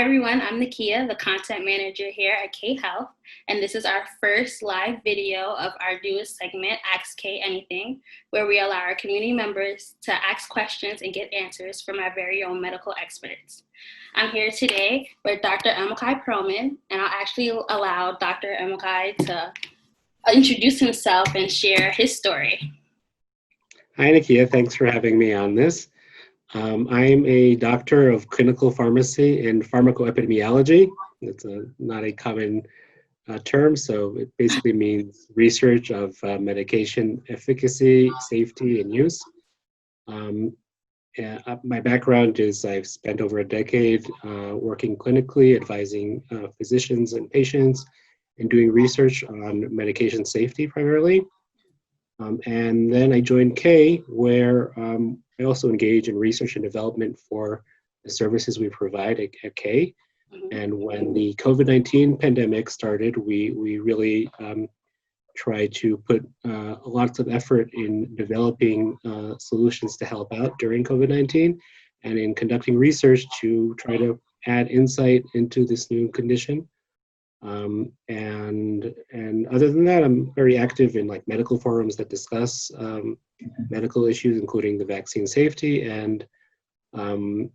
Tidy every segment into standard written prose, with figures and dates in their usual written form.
Hi everyone, I'm Nakia, the content manager here at K Health, and this is our first live video of our newest segment, Ask K Anything, where we allow our community members to ask questions and get answers from our very own medical experts. I'm here today with Dr. Amakai Perlman, and I'll actually allow Dr. Amakai to introduce himself and share his story. Hi Nakia, thanks for having me on this. I'm a doctor of clinical pharmacy and pharmacoepidemiology. It's not a common term, so it basically means research of medication efficacy, safety, and use. My background is I've spent over a decade working clinically, advising physicians and patients, and doing research on medication safety primarily. And then I joined K, where I also engage in research and development for the services we provide at K. And when the COVID-19 pandemic started, we really tried to put lots of effort in developing solutions to help out during COVID-19 and in conducting research to try to add insight into this new condition. And other than that, I'm very active in like medical forums that discuss medical issues, including the vaccine safety, and I'm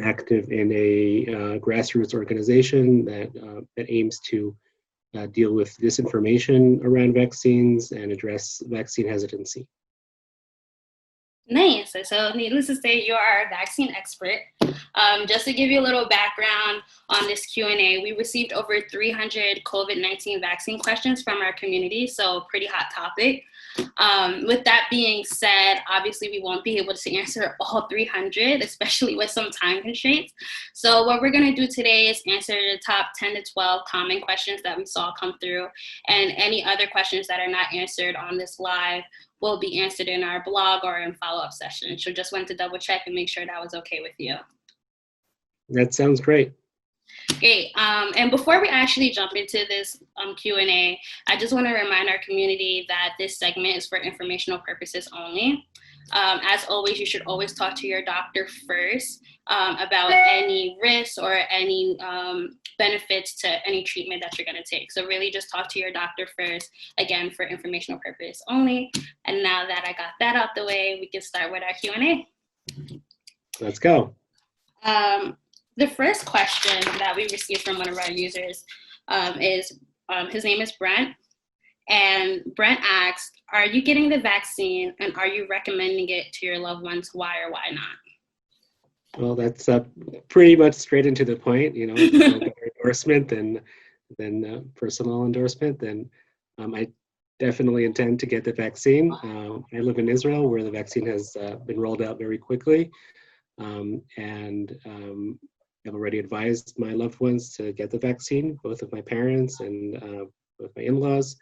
active in a grassroots organization that aims to deal with disinformation around vaccines and address vaccine hesitancy. Nice. So needless to say, you are a vaccine expert. Just to give you a little background on this Q&A, we received over 300 COVID-19 vaccine questions from our community, so pretty hot topic. With that being said, obviously we won't be able to answer all 300, especially with some time constraints. So what we're going to do today is answer the top 10 to 12 common questions that we saw come through, and any other questions that are not answered on this live will be answered in our blog or in follow-up sessions. So just wanted to double check and make sure that was okay with you. That sounds great. Great. And before we actually jump into this Q&A, I just want to remind our community that this segment is for informational purposes only. As always, you should always talk to your doctor first about any risks or any benefits to any treatment that you're going to take. So really just talk to your doctor first, again, for informational purpose only. And now that I got that out the way, we can start with our Q&A. Let's go. The first question that we received from one of our users is, his name is Brent. And Brent asked, are you getting the vaccine and are you recommending it to your loved ones? Why or why not? Well, that's pretty much straight into the point, you know, no better endorsement than personal endorsement. Then I definitely intend to get the vaccine. I live in Israel, where the vaccine has been rolled out very quickly. And I've already advised my loved ones to get the vaccine. Both of my parents and both my in-laws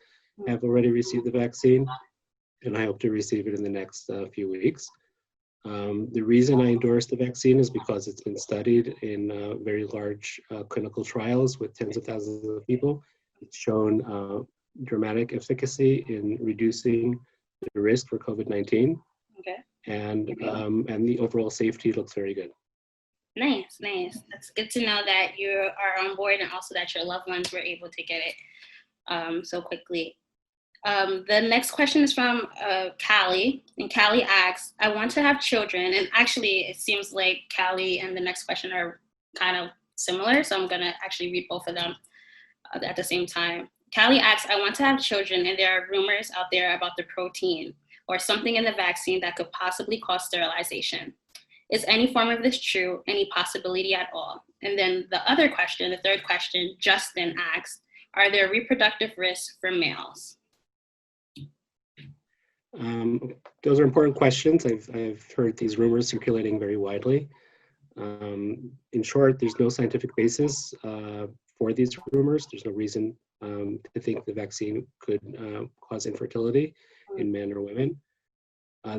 have already received the vaccine, and I hope to receive it in the next few weeks. The reason I endorse the vaccine is because it's been studied in very large clinical trials with tens of thousands of people. It's shown dramatic efficacy in reducing the risk for COVID-19. Okay. And the overall safety looks very good. Nice. That's good to know that you are on board and also that your loved ones were able to get it so quickly. The next question is from Callie, and Callie asks, I want to have children, and actually it seems like Callie and the next question are kind of similar, so I'm going to actually read both of them at the same time. Callie asks, I want to have children, and there are rumors out there about the protein or something in the vaccine that could possibly cause sterilization. Is any form of this true? Any possibility at all? And then the other question, the third question, Justin asks, are there reproductive risks for males? Those are important questions. I've heard these rumors circulating very widely. In short, there's no scientific basis for these rumors. There's no reason to think the vaccine could cause infertility in men or women.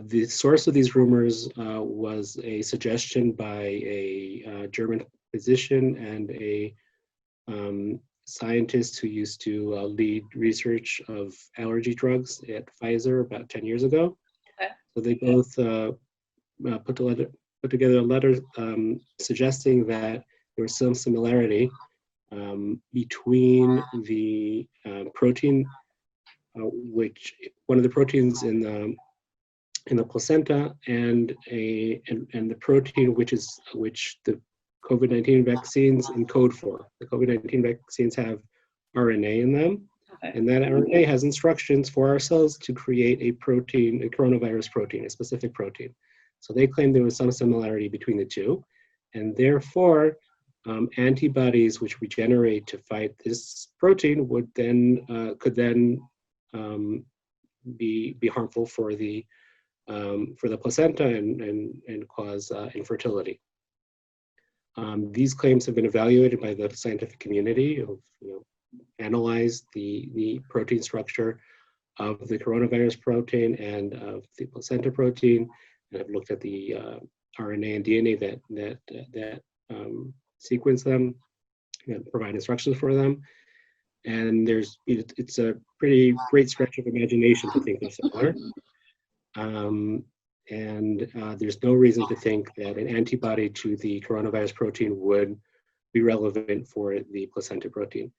The source of these rumors was a suggestion by a German physician and a scientist who used to lead research of allergy drugs at Pfizer about 10 years ago. Okay. So they both put together a letter suggesting that there was some similarity between the protein, which one of the proteins in the placenta, and the protein which the COVID-19 vaccines encode for. The COVID-19 vaccines have RNA in them, and that RNA has instructions for our cells to create a protein, a coronavirus protein, a specific protein. So they claim there was some similarity between the two, and therefore antibodies which we generate to fight this protein could then be harmful for the placenta and cause infertility. These claims have been evaluated by the scientific community, of analyzed the protein structure of the coronavirus protein and of the placenta protein, and have looked at the RNA and DNA that sequence them and provide instructions for them. And it's a pretty great stretch of imagination to think they're similar. There's no reason to think that an antibody to the coronavirus protein would be relevant for the placenta protein.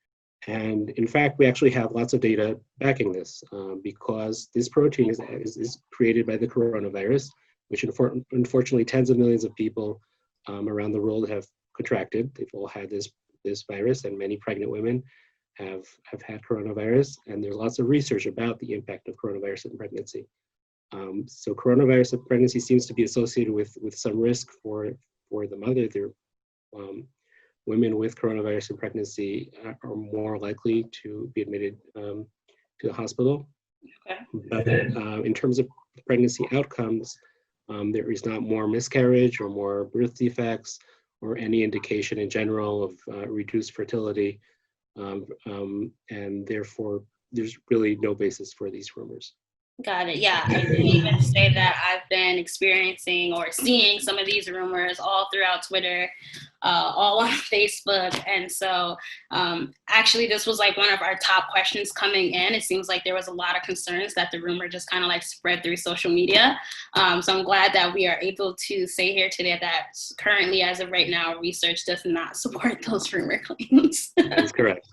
And in fact, we actually have lots of data backing this, because this protein is created by the coronavirus, which unfortunately tens of millions of people around the world have contracted. They've all had this virus, and many pregnant women have had coronavirus. And there's lots of research about the impact of coronavirus in pregnancy. So coronavirus in pregnancy seems to be associated with some risk for the mother. Women with coronavirus in pregnancy are more likely to be admitted to the hospital. Okay. But in terms of pregnancy outcomes, there is not more miscarriage or more birth defects or any indication in general of reduced fertility. And therefore, there's really no basis for these rumors. Got it. Yeah, I can even say that I've been experiencing or seeing some of these rumors all throughout Twitter, all on Facebook. And so actually, this was like one of our top questions coming in. It seems like there was a lot of concerns that the rumor just kind of like spread through social media. So I'm glad that we are able to say here today that currently, as of right now, research does not support those rumor claims. That's correct.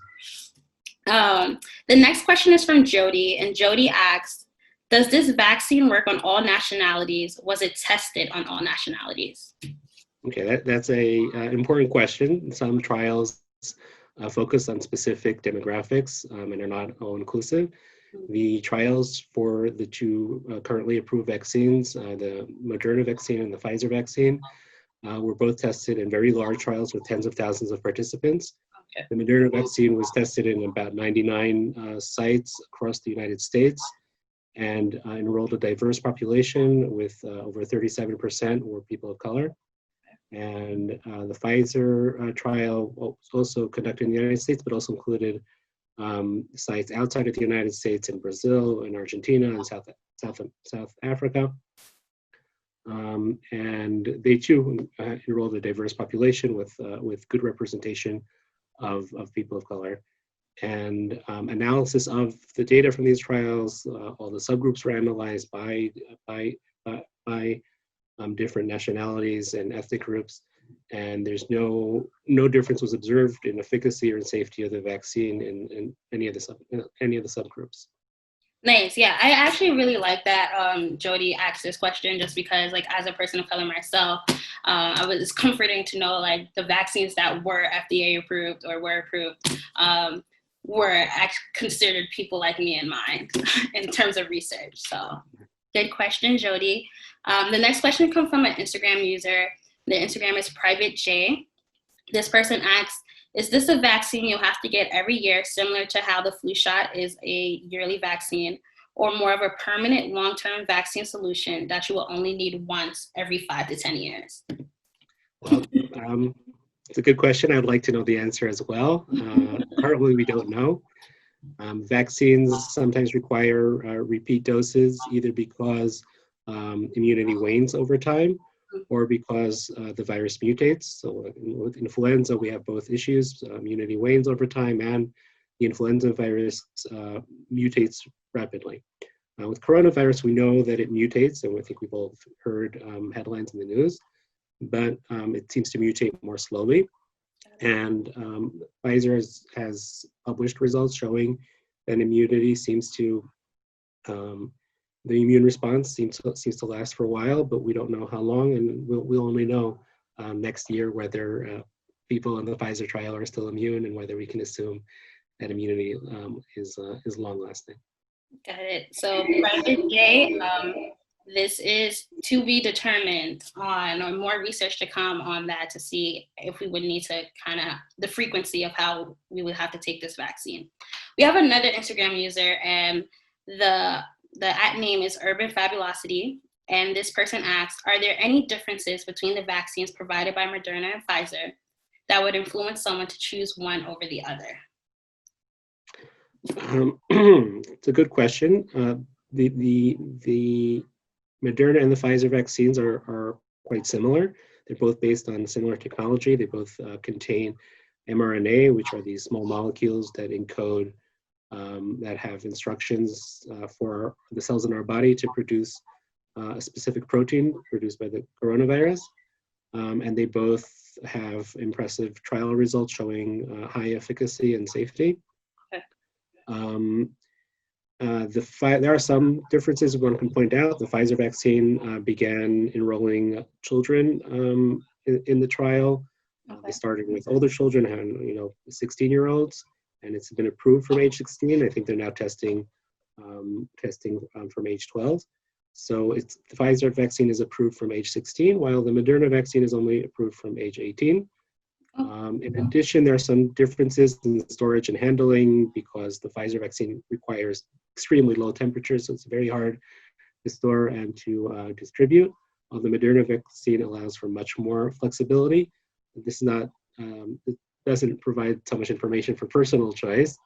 The next question is from Jody, and Jody asks, does this vaccine work on all nationalities? Was it tested on all nationalities? Okay, that's an important question. Some trials focus on specific demographics and are not all inclusive. The trials for the two currently approved vaccines, the Moderna vaccine and the Pfizer vaccine, were both tested in very large trials with tens of thousands of participants. Okay. The Moderna vaccine was tested in about 99 sites across the United States, and enrolled a diverse population with over 37% were people of color. And the Pfizer trial was also conducted in the United States, but also included sites outside of the United States in Brazil and Argentina and South Africa. And they too enrolled a diverse population with good representation of people of color. And analysis of the data from these trials, all the subgroups were analyzed by different nationalities and ethnic groups, and there's no difference was observed in efficacy or in safety of the vaccine in any of the subgroups. Nice. Yeah, I actually really like that Jody asked this question, just because, like, as a person of color myself, it's comforting to know like the vaccines that were FDA approved or were approved were considered people like me and mine in terms of research. So good question, Jody. The next question comes from an Instagram user. The Instagram is Private J. This person asks, is this a vaccine you'll have to get every year, similar to how the flu shot is a yearly vaccine, or more of a permanent long-term vaccine solution that you will only need once every 5 to 10 years? Well, it's a good question. I'd like to know the answer as well. Currently, we don't know. Vaccines sometimes require repeat doses, either because immunity wanes over time or because the virus mutates. So with influenza, we have both issues. Immunity wanes over time, and the influenza virus mutates rapidly. With coronavirus, we know that it mutates, and I think we've all heard headlines in the news, but it seems to mutate more slowly. And Pfizer has published results showing that immunity seems to, the immune response seems to last for a while, but we don't know how long, and we'll only know next year whether people in the Pfizer trial are still immune and whether we can assume that immunity is long lasting. Got it. So, Private J, this is to be determined on, or more research to come on that to see if we would need to kind of the frequency of how we would have to take this vaccine. We have another Instagram user, and the at name is Urban Fabulosity. And this person asks, are there any differences between the vaccines provided by Moderna and Pfizer that would influence someone to choose one over the other? It's a good question. The Moderna and the Pfizer vaccines are quite similar. They're both based on similar technology. They both contain mRNA, which are these small molecules that encode, that have instructions for the cells in our body to produce a specific protein produced by the coronavirus. And they both have impressive trial results showing high efficacy and safety. There are some differences one can point out. The Pfizer vaccine began enrolling children in the trial. They started with older children, and 16-year-olds, and it's been approved from age 16. I think they're now testing from age 12. So the Pfizer vaccine is approved from age 16, while the Moderna vaccine is only approved from age 18. In addition, there are some differences in storage and handling because the Pfizer vaccine requires extremely low temperatures, so it's very hard to store and to distribute. While the Moderna vaccine allows for much more flexibility. This is not, it doesn't provide so much information for personal choice.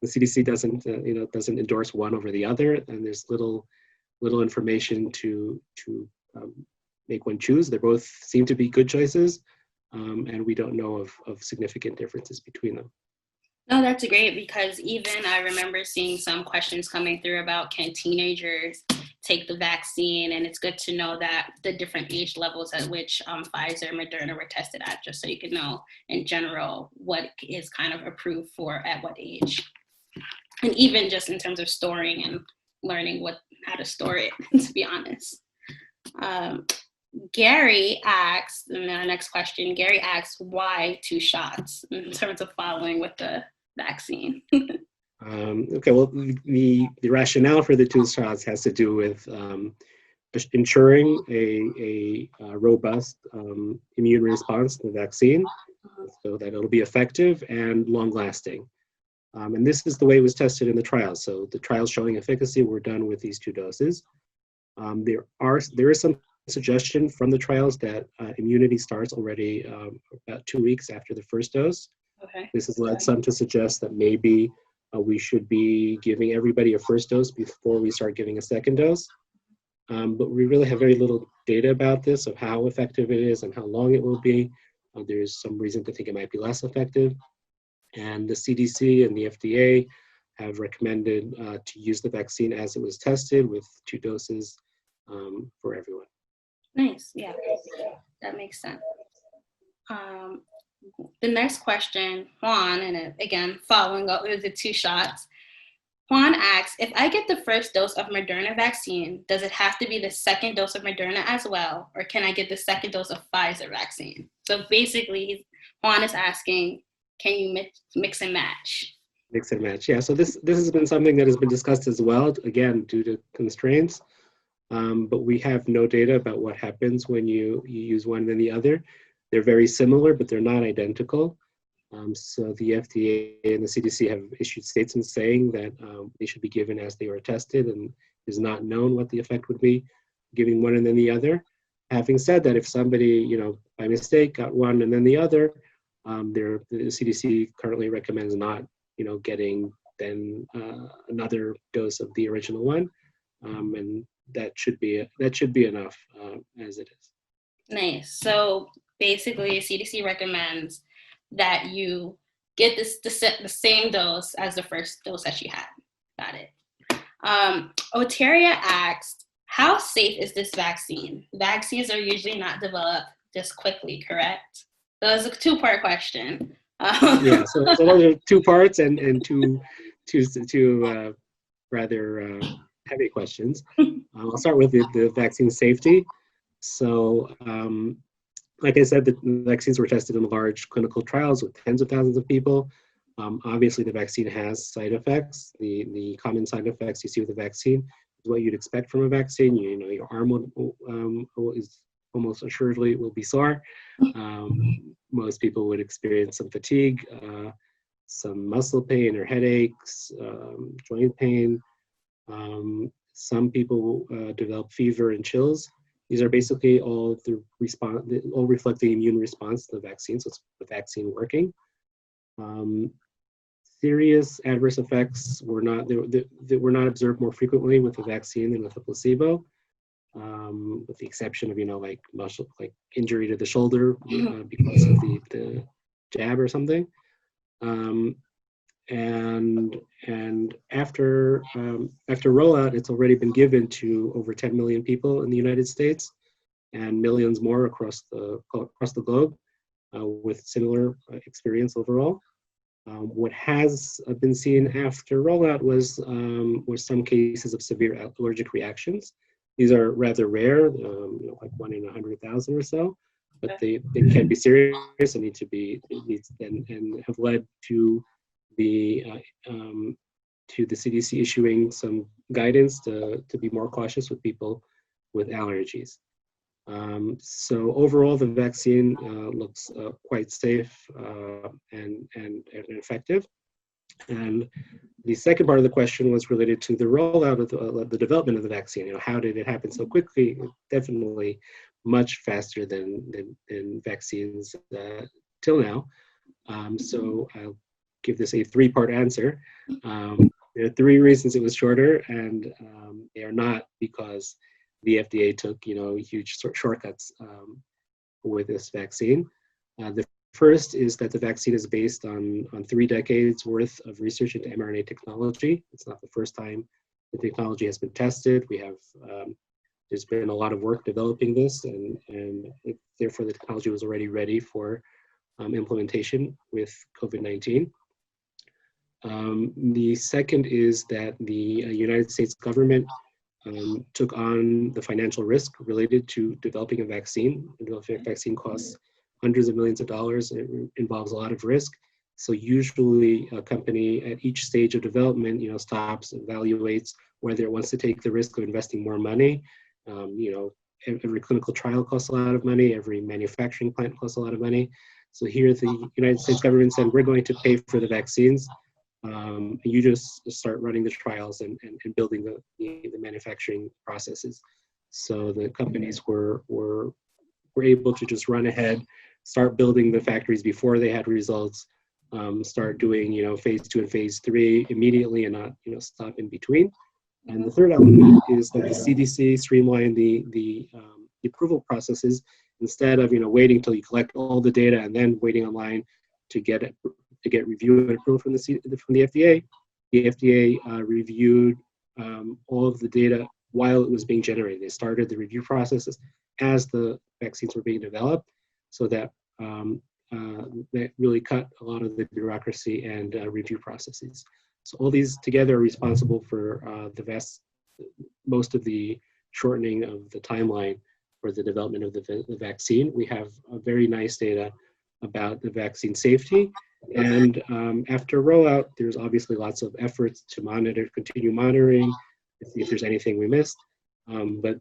The CDC doesn't endorse one over the other, and there's little information to make one choose. They both seem to be good choices. And we don't know of significant differences between them. No, that's great, because even I remember seeing some questions coming through about can teenagers take the vaccine, and it's good to know that the different age levels at which Pfizer and Moderna were tested at, just so you can know in general what is kind of approved for at what age. And even just in terms of storing and learning how to store it, to be honest. Gary asks, and then our next question, Gary asks, why 2 shots in terms of following with the vaccine? Okay, well, the rationale for the 2 shots has to do with ensuring a robust immune response to the vaccine so that it'll be effective and long-lasting. And this is the way it was tested in the trial. So the trials showing efficacy were done with these 2 doses. There is some suggestion from the trials that immunity starts already about 2 weeks after the first dose. Okay. This has led some to suggest that maybe we should be giving everybody a first dose before we start giving a second dose. But we really have very little data about this, of how effective it is and how long it will be. There's some reason to think it might be less effective. And the CDC and the FDA have recommended to use the vaccine as it was tested with 2 doses for everyone. Nice, yeah, that makes sense. The next question, Juan, and again, following up with the 2 shots, Juan asks, if I get the first dose of Moderna vaccine, does it have to be the second dose of Moderna as well, or can I get the second dose of Pfizer vaccine? So basically, Juan is asking, can you mix and match? Mix and match, yeah. So this has been something that has been discussed as well, again, due to constraints. But we have no data about what happens when you use one than the other. They're very similar, but they're not identical. So the FDA and the CDC have issued statements saying that they should be given as they were tested, and it is not known what the effect would be giving one and then the other. Having said that, if somebody, by mistake got one and then the other, the CDC currently recommends not, getting then another dose of the original one, and that should be enough as it is. Nice. So basically, CDC recommends that you get the same dose as the first dose that you had. Got it. Oteria asked, how safe is this vaccine? Vaccines are usually not developed this quickly, correct? So it's a two-part question. Yeah, so those are two parts and two rather heavy questions. I'll start with the vaccine safety. So, like I said, the vaccines were tested in large clinical trials with tens of thousands of people. Obviously, the vaccine has side effects. The common side effects you see with the vaccine is what you'd expect from a vaccine. You know, your arm is almost assuredly will be sore. Most people would experience some fatigue, some muscle pain or headaches, joint pain. Some people develop fever and chills. These are basically all all reflect the immune response to the vaccine, so it's the vaccine working. Serious adverse effects were not observed more frequently with the vaccine than with the placebo, with the exception of like injury to the shoulder because of the jab or something. And after rollout, it's already been given to over 10 million people in the United States and millions more across the globe with similar experience overall. What has been seen after rollout was some cases of severe allergic reactions. These are rather rare, like 1 in 100,000 or so, but they can be serious and and have led to the CDC issuing some guidance to be more cautious with people with allergies. So overall, the vaccine looks quite safe and effective. And the second part of the question was related to the rollout of the development of the vaccine. How did it happen so quickly? Definitely much faster than vaccines till now. So I'll give this a three-part answer. There are three reasons it was shorter, and they are not because the FDA took huge shortcuts with this vaccine. The first is that the vaccine is based on 3 decades worth of research into mRNA technology. It's not the first time the technology has been tested. There's been a lot of work developing this, and therefore the technology was already ready for implementation with COVID-19. The second is that the United States government took on the financial risk related to developing a vaccine. Developing a vaccine costs hundreds of millions of dollars. It involves a lot of risk. So usually a company at each stage of development, stops, evaluates whether it wants to take the risk of investing more money. Every clinical trial costs a lot of money. Every manufacturing plant costs a lot of money. So here the United States government said, we're going to pay for the vaccines. You just start running the trials and building the manufacturing processes. So the companies were able to just run ahead, start building the factories before they had results, start doing phase 2 and phase 3 immediately and not stop in between. And the third element is that the CDC streamlined the approval processes instead of waiting till you collect all the data and then waiting online to get review and approval from the FDA. The FDA reviewed all of the data while it was being generated. They started the review processes as the vaccines were being developed, so that that really cut a lot of the bureaucracy and review processes. So all these together are responsible for most of the shortening of the timeline for the development of the vaccine. We have very nice data about the vaccine safety. And after rollout, there's obviously lots of efforts to continue monitoring, to see if there's anything we missed. But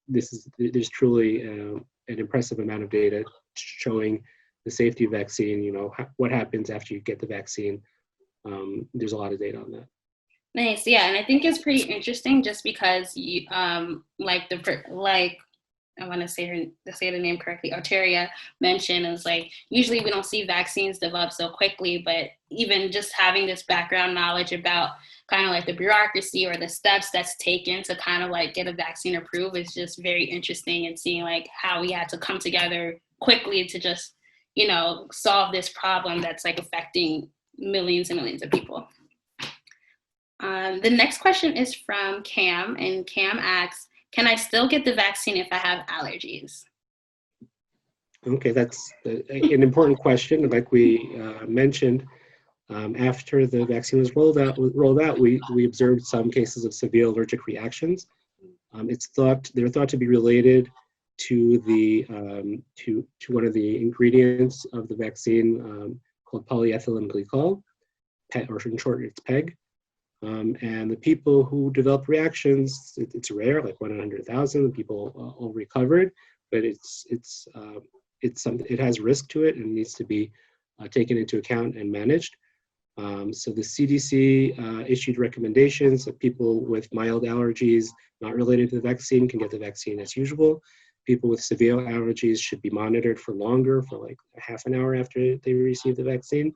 there's truly an impressive amount of data showing the safety of vaccine, what happens after you get the vaccine. There's a lot of data on that. Nice, yeah, and I think it's pretty interesting just because I want to say the name correctly, Arteria mentioned, is usually we don't see vaccines develop so quickly, but even just having this background knowledge about kind of the bureaucracy or the steps that's taken to kind of get a vaccine approved is just very interesting, and seeing how we had to come together quickly to just, solve this problem that's affecting millions and millions of people. The next question is from Cam, and Cam asks, can I still get the vaccine if I have allergies? Okay, that's an important question. Like we mentioned, after the vaccine was rolled out, we observed some cases of severe allergic reactions. They're thought to be related to to one of the ingredients of the vaccine called polyethylene glycol, or in short, it's PEG. And the people who develop reactions, it's rare, like 1 in 100,000. People all recovered, but it has risk to it and needs to be taken into account and managed. So the CDC issued recommendations that people with mild allergies not related to the vaccine can get the vaccine as usual. People with severe allergies should be monitored for longer, for like a half an hour after they receive the vaccine.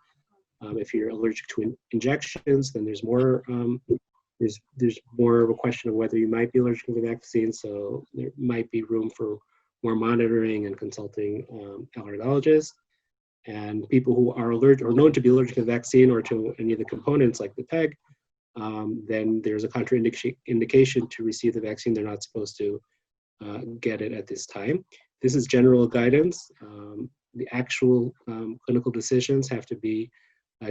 If you're allergic to injections, then there's more of a question of whether you might be allergic to the vaccine. So there might be room for more monitoring and consulting allergologists. And people who are allergic or known to be allergic to the vaccine or to any of the components like the PEG, then there's a contraindication to receive the vaccine. They're not supposed to get it at this time. This is general guidance. The actual clinical decisions have to be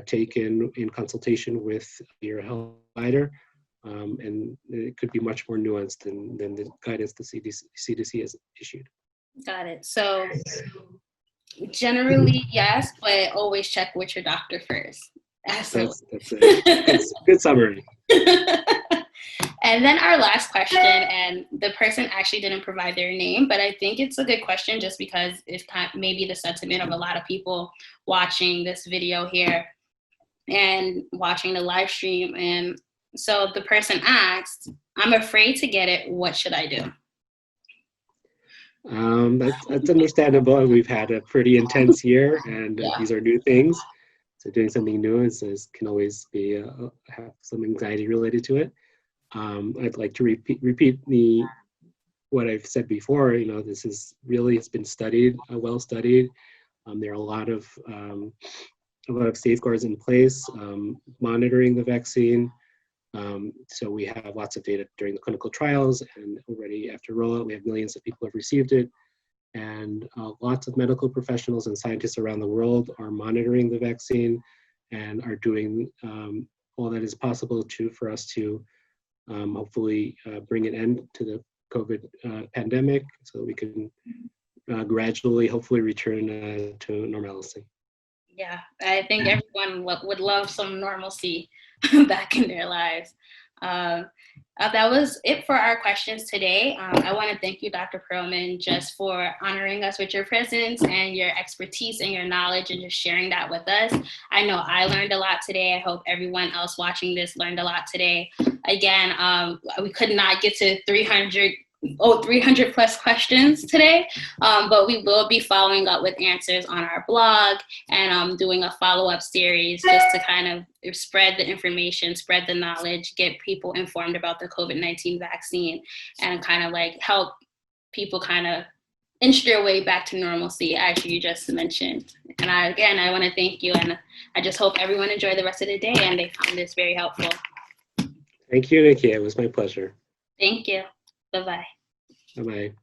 taken in consultation with your health provider, and it could be much more nuanced than the guidance the CDC has issued. Got it. So generally, yes, but always check with your doctor first. Absolutely. That's a good summary. And then our last question, and the person actually didn't provide their name, but I think it's a good question just because it's maybe the sentiment of a lot of people watching this video here and watching the live stream. And so the person asked, I'm afraid to get it. What should I do? That's understandable. We've had a pretty intense year, and these are new things. So doing something new can always be have some anxiety related to it. I'd like to repeat what I've said before. You know, this is really, it's been studied, well studied. There are a lot of safeguards in place, monitoring the vaccine. So we have lots of data during the clinical trials, and already after rollout, we have millions of people who have received it. And lots of medical professionals and scientists around the world are monitoring the vaccine and are doing all that is possible for us to hopefully bring an end to the COVID pandemic so that we can gradually, hopefully, return to normalcy. Yeah, I think everyone would love some normalcy back in their lives. That was it for our questions today. I want to thank you, Dr. Perlman, just for honoring us with your presence and your expertise and your knowledge and just sharing that with us. I know I learned a lot today. I hope everyone else watching this learned a lot today. Again, we could not get to 300 plus questions today, but we will be following up with answers on our blog and doing a follow-up series just to kind of spread the information, spread the knowledge, get people informed about the COVID-19 vaccine, and kind of like help people kind of inch their way back to normalcy, as you just mentioned. And I want to thank you, and I just hope everyone enjoyed the rest of the day and they found this very helpful. Thank you, Nikki. It was my pleasure. Thank you. Bye-bye. Bye-bye.